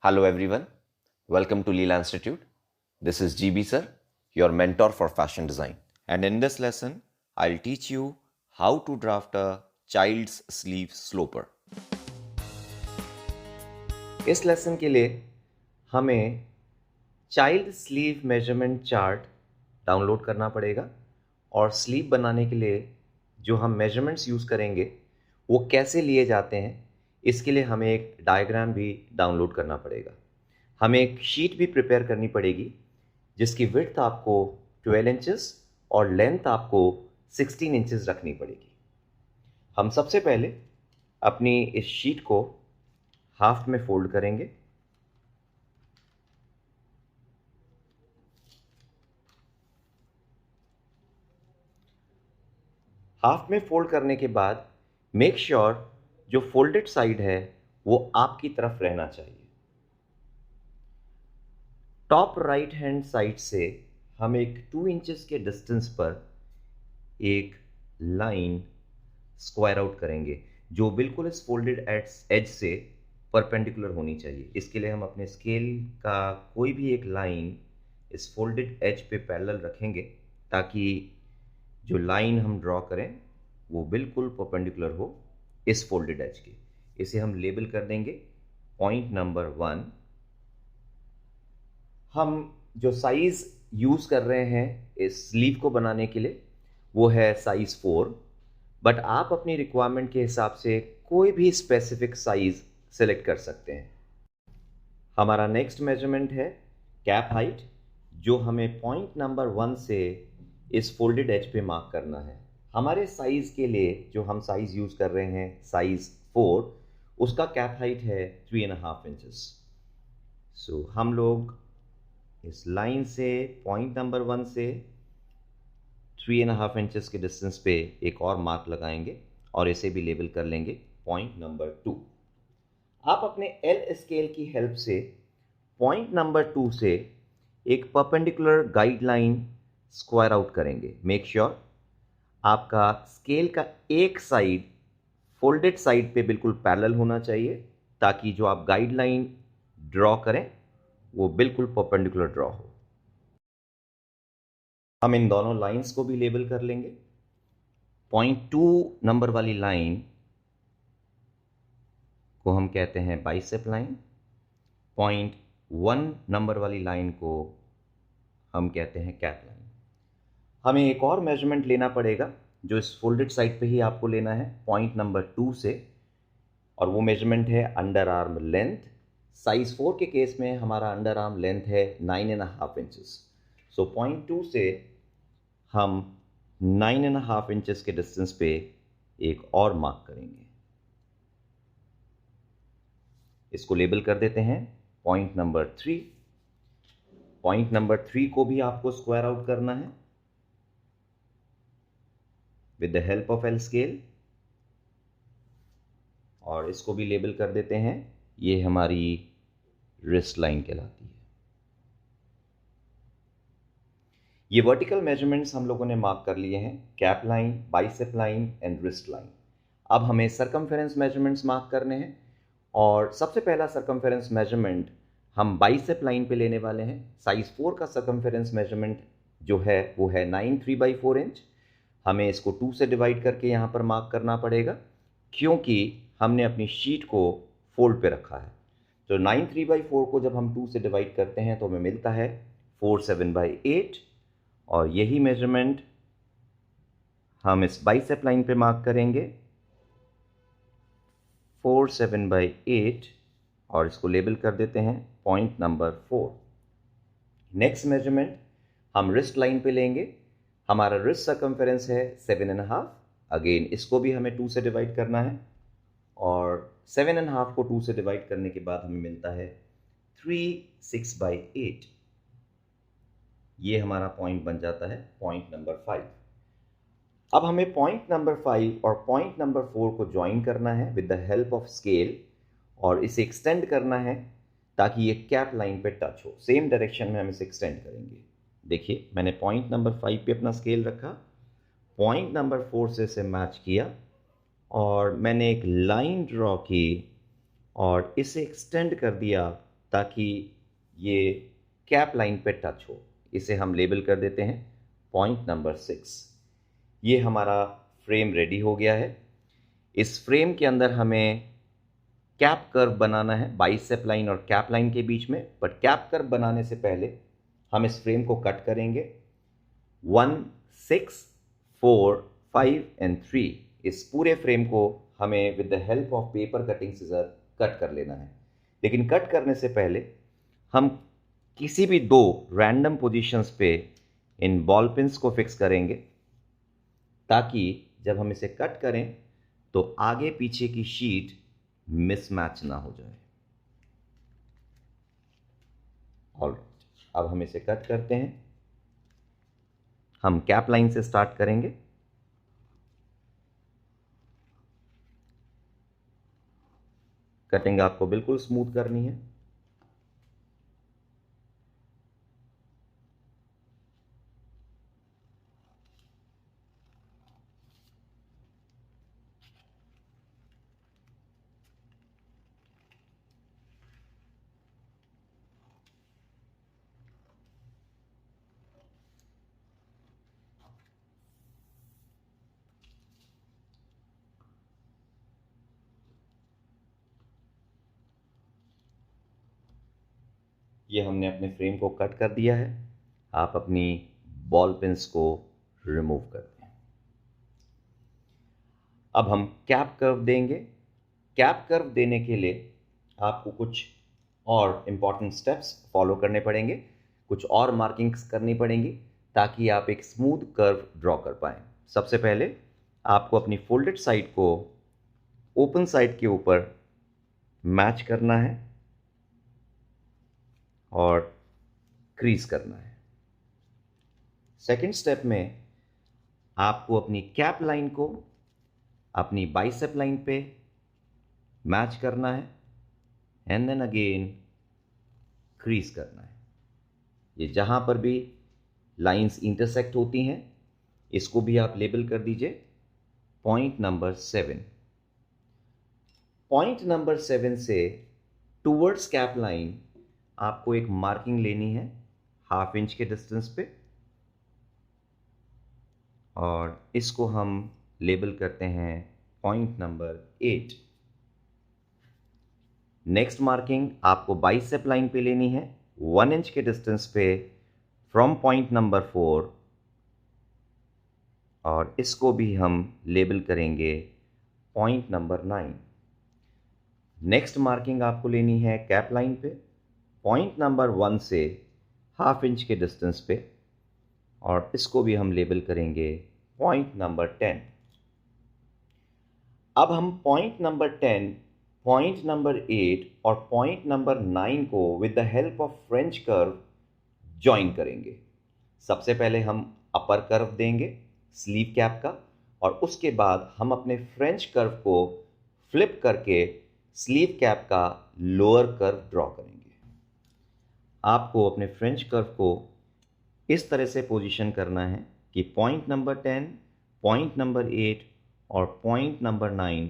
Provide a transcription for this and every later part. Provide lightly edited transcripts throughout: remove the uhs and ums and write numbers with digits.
Hello everyone, welcome to Leela Institute. This is GB sir, your mentor for fashion design. And in this lesson, I'll teach you how to draft a child's sleeve sloper. इस lesson के लिए हमें child sleeve measurement chart download करना पड़ेगा और sleeve बनाने के लिए जो हम मेजरमेंट्स यूज़ करेंगे वो कैसे लिए जाते हैं इसके लिए हमें एक डायग्राम भी डाउनलोड करना पड़ेगा। हमें एक शीट भी प्रिपेयर करनी पड़ेगी जिसकी विड्थ आपको 12 इंचेस और लेंथ आपको 16 इंचेस रखनी पड़ेगी। हम सबसे पहले अपनी इस शीट को हाफ में फोल्ड करेंगे। हाफ में फोल्ड करने के बाद मेक श्योर जो फोल्डेड साइड है वो आपकी तरफ रहना चाहिए। टॉप राइट हैंड साइड से हम एक 2 इंचेस के डिस्टेंस पर एक लाइन स्क्वायर आउट करेंगे जो बिल्कुल इस फोल्डेड एज से परपेंडिकुलर होनी चाहिए। इसके लिए हम अपने स्केल का कोई भी एक लाइन इस फोल्डेड एज पे पैरेलल रखेंगे ताकि जो लाइन हम ड्रॉ करें वो बिल्कुल परपेंडिकुलर हो इस फोल्डेड एज के। इसे हम लेबल कर देंगे पॉइंट नंबर 1। हम जो साइज यूज कर रहे हैं इस स्लीव को बनाने के लिए वो है साइज 4, बट आप अपनी रिक्वायरमेंट के हिसाब से कोई भी स्पेसिफिक साइज सेलेक्ट कर सकते हैं। हमारा नेक्स्ट मेजरमेंट है कैप हाइट जो हमें पॉइंट नंबर 1 से इस फोल्डेड एज पे मार्क करना है। हमारे साइज के लिए जो हम साइज यूज कर रहे हैं साइज 4, उसका कैप हाइट है 3.5 इंचेस। सो हम लोग इस लाइन से पॉइंट नंबर 1 से 3.5 इंचेस के डिस्टेंस पे एक और मार्क लगाएंगे और इसे भी लेबल कर लेंगे पॉइंट नंबर 2। आप अपने एल स्केल की हेल्प से पॉइंट नंबर 2 से एक परपेंडिकुलर गाइडलाइन स्क्वायर आउट करेंगे। मेक श्योर आपका स्केल का एक साइड फोल्डेड साइड पे बिल्कुल पैरेलल होना चाहिए ताकि जो आप गाइडलाइन ड्रॉ करें वो बिल्कुल परपेंडिकुलर ड्रॉ हो। हम इन दोनों लाइंस को भी लेबल कर लेंगे। पॉइंट 2 नंबर वाली लाइन को हम कहते हैं बाइसेप लाइन। पॉइंट 1 नंबर वाली लाइन को हम कहते हैं कैप लाइन। हमें एक और मेजरमेंट लेना पड़ेगा जो इस फोल्डेड साइड पे ही आपको लेना है पॉइंट नंबर 2 से, और वो मेजरमेंट है अंडर आर्म लेंथ। साइज 4 के केस में हमारा अंडर आर्म लेंथ है 9.5 इंचेस। सो पॉइंट 2 से हम 9.5 इंचेस के डिस्टेंस पे एक और मार्क करेंगे। इसको लेबल कर देते हैं पॉइंट नंबर 3। पॉइंट नंबर 3 को भी आपको स्क्वायर आउट करना है with the help of L scale और इसको भी लेबल कर देते हैं, ये हमारी रिस्ट लाइन कहलाती है। ये वर्टिकल मेजरमेंट्स हम लोगों ने मार्क कर लिए हैं, cap line, bicep line and wrist line. अब हमें सरकमफेरेंस मेजरमेंट्स मार्क करने हैं और सबसे पहला सरकमफेरेंस मेजरमेंट हम बाइसेप लाइन पे लेने वाले हैं। साइज 4 का सरकमफेरेंस मेजरमेंट जो है वो है 9 3/4 इंच। हमें इसको 2 से डिवाइड करके यहाँ पर मार्क करना पड़ेगा क्योंकि हमने अपनी शीट को फोल्ड पे रखा है। तो 9 3/4 को जब हम 2 से डिवाइड करते हैं तो हमें मिलता है 4 7/8 और यही मेजरमेंट हम इस बाइसेप लाइन पे मार्क करेंगे 4 7/8 और इसको लेबल कर देते हैं पॉइंट नंबर 4। नेक्स्ट मेजरमेंट हम रिस्ट लाइन पे लेंगे। हमारा रिस्ट सरकमफेरेंस है 7.5। अगेन इसको भी हमें 2 से डिवाइड करना है और 7.5 को 2 से डिवाइड करने के बाद हमें मिलता है 3 6/8। ये हमारा पॉइंट बन जाता है पॉइंट नंबर 5। अब हमें पॉइंट नंबर 5 और पॉइंट नंबर 4 को ज्वाइन करना है with the help of scale और इसे एक्सटेंड करना है ताकि ये कैप लाइन पे टच हो। सेम डायरेक्शन में हम इसे एक्सटेंड करेंगे। देखिए मैंने पॉइंट नंबर 5 पे अपना स्केल रखा, पॉइंट नंबर 4 से इसे मैच किया और मैंने एक लाइन ड्रॉ की और इसे एक्सटेंड कर दिया ताकि ये कैप लाइन पे टच हो। इसे हम लेबल कर देते हैं पॉइंट नंबर 6। ये हमारा फ्रेम रेडी हो गया है। इस फ्रेम के अंदर हमें कैप कर्व बनाना है बाइसेप लाइन और कैप लाइन के बीच में, बट कैप कर्व बनाने से पहले हम इस फ्रेम को कट करेंगे। 1, 6, 4, 5 एंड 3 इस पूरे फ्रेम को हमें with the help of paper cutting scissor cut कर लेना है। लेकिन कट करने से पहले हम किसी भी 2 रैंडम पोजीशंस पे इन बॉल पिन्स को फिक्स करेंगे, ताकि जब हम इसे कट करें तो आगे पीछे की शीट मिसमैच ना हो जाए। ऑलराइट, अब हम इसे कट करते हैं। हम कैप लाइन से स्टार्ट करेंगे। कटिंग आपको बिल्कुल स्मूथ करनी है। ये हमने अपने फ्रेम को कट कर दिया है। आप अपनी बॉल पिन्स को रिमूव कर दें। अब हम कैप कर्व देंगे। कैप कर्व देने के लिए आपको कुछ और इम्पॉर्टेंट स्टेप्स फॉलो करने पड़ेंगे, कुछ और मार्किंग्स करनी पड़ेंगी, ताकि आप एक स्मूथ कर्व ड्रॉ कर पाएँ। सबसे पहले आपको अपनी फोल्डेड साइड को ओपन साइड के ऊपर मैच करना है और क्रीज करना है। सेकंड स्टेप में आपको अपनी कैप लाइन को अपनी बाइसेप लाइन पे मैच करना है एंड देन अगेन क्रीज करना है। ये जहां पर भी लाइंस इंटरसेक्ट होती हैं, इसको भी आप लेबल कर दीजिए पॉइंट नंबर 7। पॉइंट नंबर 7 से टूवर्ड्स कैप लाइन आपको एक मार्किंग लेनी है 1/2 इंच के डिस्टेंस पे, और इसको हम लेबल करते हैं पॉइंट नंबर 8। नेक्स्ट मार्किंग आपको बाइसेप लाइन पे लेनी है 1 इंच के डिस्टेंस पे फ्रॉम पॉइंट नंबर 4, और इसको भी हम लेबल करेंगे पॉइंट नंबर 9। नेक्स्ट मार्किंग आपको लेनी है कैप लाइन पे पॉइंट नंबर 1 से 1/2 इंच के डिस्टेंस पे, और इसको भी हम लेबल करेंगे पॉइंट नंबर 10। अब हम पॉइंट नंबर 10, पॉइंट नंबर 8 और पॉइंट नंबर 9 को with the help of French curve join करेंगे। सबसे पहले हम अपर कर्व देंगे स्लीव कैप का, और उसके बाद हम अपने फ्रेंच कर्व को फ्लिप करके स्लीव कैप का लोअर कर्व ड्रॉ करेंगे। आपको अपने फ्रेंच कर्व को इस तरह से पोजीशन करना है कि पॉइंट नंबर 10, पॉइंट नंबर 8 और पॉइंट नंबर 9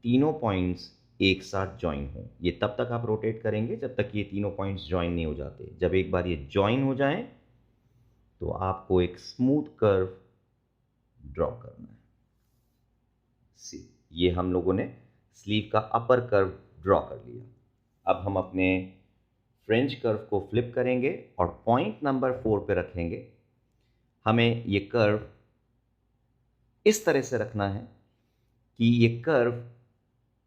तीनों पॉइंट्स एक साथ ज्वाइन हो। ये तब तक आप रोटेट करेंगे जब तक ये तीनों पॉइंट्स ज्वाइन नहीं हो जाते। जब एक बार ये ज्वाइन हो जाएं तो आपको एक स्मूथ कर्व ड्रॉ करना है। सी, ये हम लोगों ने स्लीव का अपर कर्व ड्रॉ कर लिया। अब हम अपने फ्रेंच कर्व को फ्लिप करेंगे और पॉइंट नंबर 4 पे रखेंगे। हमें ये कर्व इस तरह से रखना है कि ये कर्व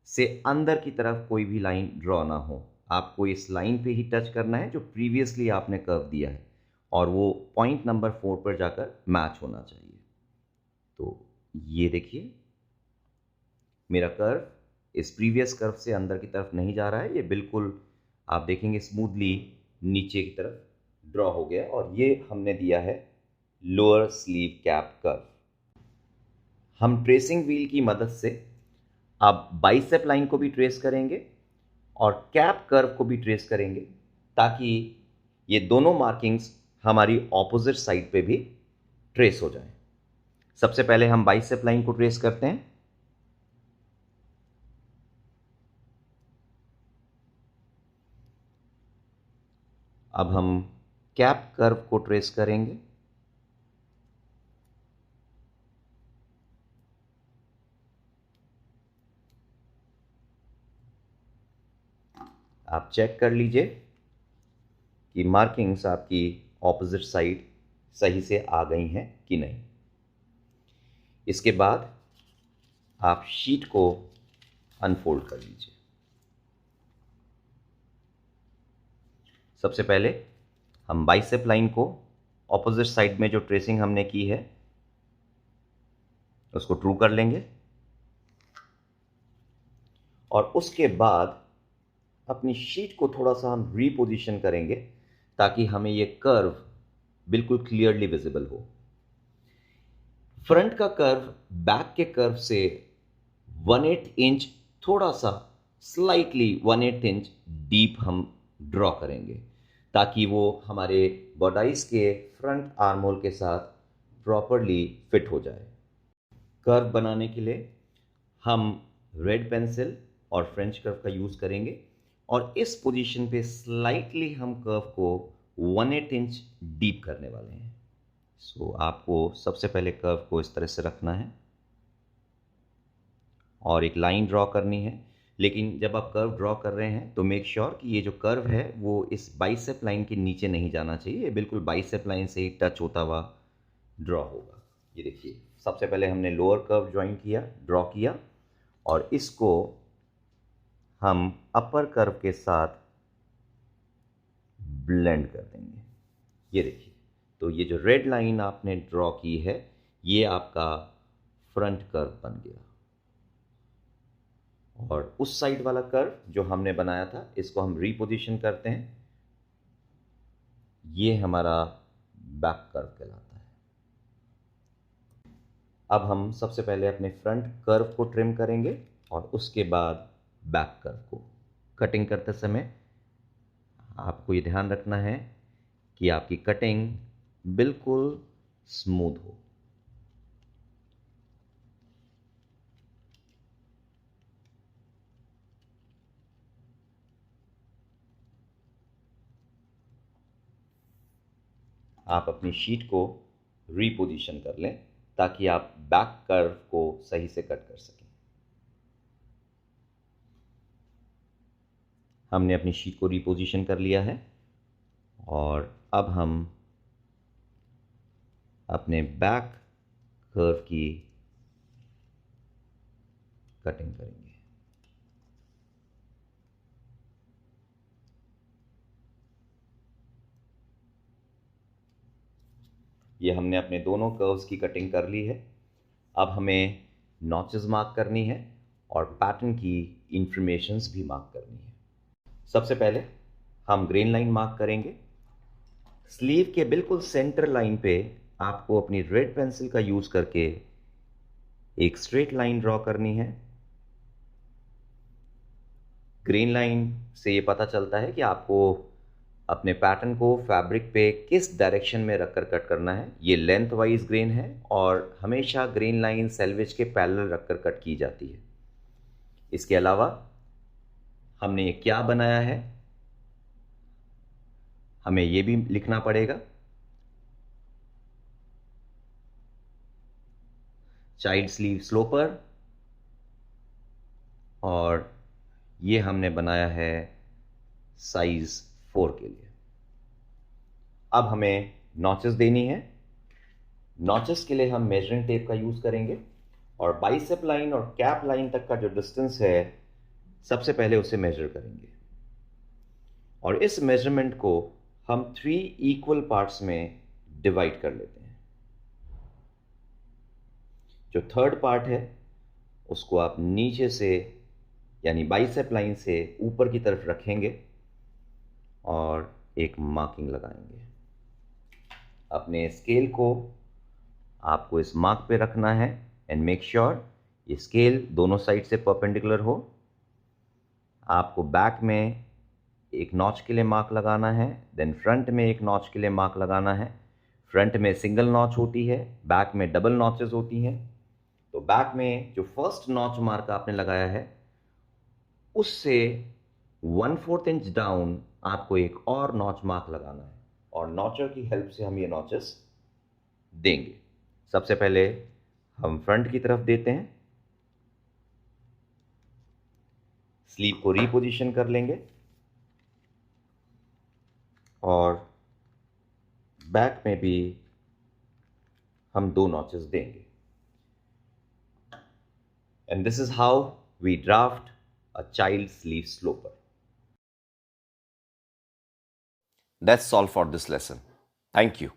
से अंदर की तरफ कोई भी लाइन ड्रॉ ना हो। आपको इस लाइन पे ही टच करना है जो प्रीवियसली आपने कर्व दिया है, और वो पॉइंट नंबर 4 पर जाकर मैच होना चाहिए। तो ये देखिए, मेरा कर्व इस प्रीवियस कर्व से अंदर की तरफ नहीं जा रहा है। ये बिल्कुल आप देखेंगे स्मूथली नीचे की तरफ ड्रॉ हो गया, और ये हमने दिया है लोअर स्लीव कैप कर्व। हम ट्रेसिंग व्हील की मदद से अब बाइसेप लाइन को भी ट्रेस करेंगे और कैप कर्व को भी ट्रेस करेंगे, ताकि ये दोनों मार्किंग्स हमारी ऑपोजिट साइड पे भी ट्रेस हो जाएं। सबसे पहले हम बाइसेप लाइन को ट्रेस करते हैं। अब हम कैप कर्व को ट्रेस करेंगे। आप चेक कर लीजिए कि मार्किंग्स आपकी ऑपोजिट साइड सही से आ गई हैं कि नहीं। इसके बाद आप शीट को अनफोल्ड कर लीजिए। सबसे पहले हम बाइसेप लाइन को ऑपोजिट साइड में जो ट्रेसिंग हमने की है उसको ट्रू कर लेंगे और उसके बाद अपनी शीट को थोड़ा सा हम रीपोजिशन करेंगे ताकि हमें ये कर्व बिल्कुल क्लियरली विजिबल हो। फ्रंट का कर्व बैक के कर्व से 1/8 इंच थोड़ा सा स्लाइटली 1/8 इंच डीप हम ड्रॉ करेंगे ताकि वो हमारे बॉडाइज के फ्रंट आर्म होल के साथ प्रॉपरली फिट हो जाए। कर्व बनाने के लिए हम रेड पेंसिल और फ्रेंच कर्व का यूज़ करेंगे और इस पोजीशन पे स्लाइटली हम कर्व को 1/8 इंच डीप करने वाले हैं। सो आपको सबसे पहले कर्व को इस तरह से रखना है और एक लाइन ड्रॉ करनी है। लेकिन जब आप कर्व ड्रॉ कर रहे हैं तो मेक श्योर कि ये जो कर्व है वो इस बाइसेप लाइन के नीचे नहीं जाना चाहिए, ये बिल्कुल बाइसेप लाइन से ही टच होता हुआ ड्रॉ होगा। ये देखिए, सबसे पहले हमने लोअर कर्व ड्रॉ किया और इसको हम अपर कर्व के साथ ब्लेंड कर देंगे। ये देखिए, तो ये जो रेड लाइन आपने ड्रॉ की है ये आपका फ्रंट कर्व बन गया और उस साइड वाला कर्व जो हमने बनाया था इसको हम रीपोजिशन करते हैं। ये हमारा बैक कर्व कहलाता है। अब हम सबसे पहले अपने फ्रंट कर्व को ट्रिम करेंगे और उसके बाद बैक कर्व को। कटिंग करते समय आपको ये ध्यान रखना है कि आपकी कटिंग बिल्कुल स्मूथ हो। आप अपनी शीट को रीपोजिशन कर लें ताकि आप बैक कर्व को सही से कट कर सकें। हमने अपनी शीट को रीपोजिशन कर लिया है और अब हम अपने बैक कर्व की कटिंग करेंगे। ये हमने अपने दोनों कर्व्स की कटिंग कर ली है। अब हमें नॉचेस मार्क करनी है और पैटर्न की इंफॉर्मेशंस भी मार्क करनी है। सबसे पहले हम ग्रेन लाइन मार्क करेंगे। स्लीव के बिल्कुल सेंटर लाइन पे आपको अपनी रेड पेंसिल का यूज़ करके एक स्ट्रेट लाइन ड्रॉ करनी है। ग्रेन लाइन से ये पता चलता है कि आपको अपने पैटर्न को फैब्रिक पे किस डायरेक्शन में रखकर कट करना है। ये लेंथ वाइज ग्रेन है और हमेशा ग्रेन लाइन सेल्वेज के पैरेलल रखकर कट की जाती है। इसके अलावा हमने ये क्या बनाया है हमें ये भी लिखना पड़ेगा। चाइल्ड स्लीव स्लोपर और ये हमने बनाया है साइज 4 के लिए। अब हमें नॉचेस देनी है। नॉचेस के लिए हम मेजरिंग टेप का यूज़ करेंगे और बाइसेप लाइन और कैप लाइन तक का जो डिस्टेंस है सबसे पहले उसे मेजर करेंगे और इस मेजरमेंट को हम 3 इक्वल पार्ट्स में डिवाइड कर लेते हैं। जो थर्ड पार्ट है उसको आप नीचे से यानी बाइसेप लाइन से ऊपर की तरफ रखेंगे और एक मार्किंग लगाएंगे। अपने स्केल को आपको इस मार्क पे रखना है एंड मेक श्योर ये स्केल दोनों साइड से परपेंडिकुलर हो। आपको बैक में एक नॉच के लिए मार्क लगाना है, देन फ्रंट में एक नॉच के लिए मार्क लगाना है। फ्रंट में सिंगल नॉच होती है, बैक में डबल नॉचेस होती हैं। तो बैक में जो फर्स्ट नॉच मार्क आपने लगाया है उससे 1/4 इंच डाउन आपको एक और नॉच मार्क लगाना है और नॉचर की हेल्प से हम ये नॉचेस देंगे। सबसे पहले हम फ्रंट की तरफ देते हैं, स्लीव को रीपोजिशन कर लेंगे और बैक में भी हम 2 नॉचेस देंगे। And this is how we draft a child sleeve sloper. That's all for this lesson. Thank you.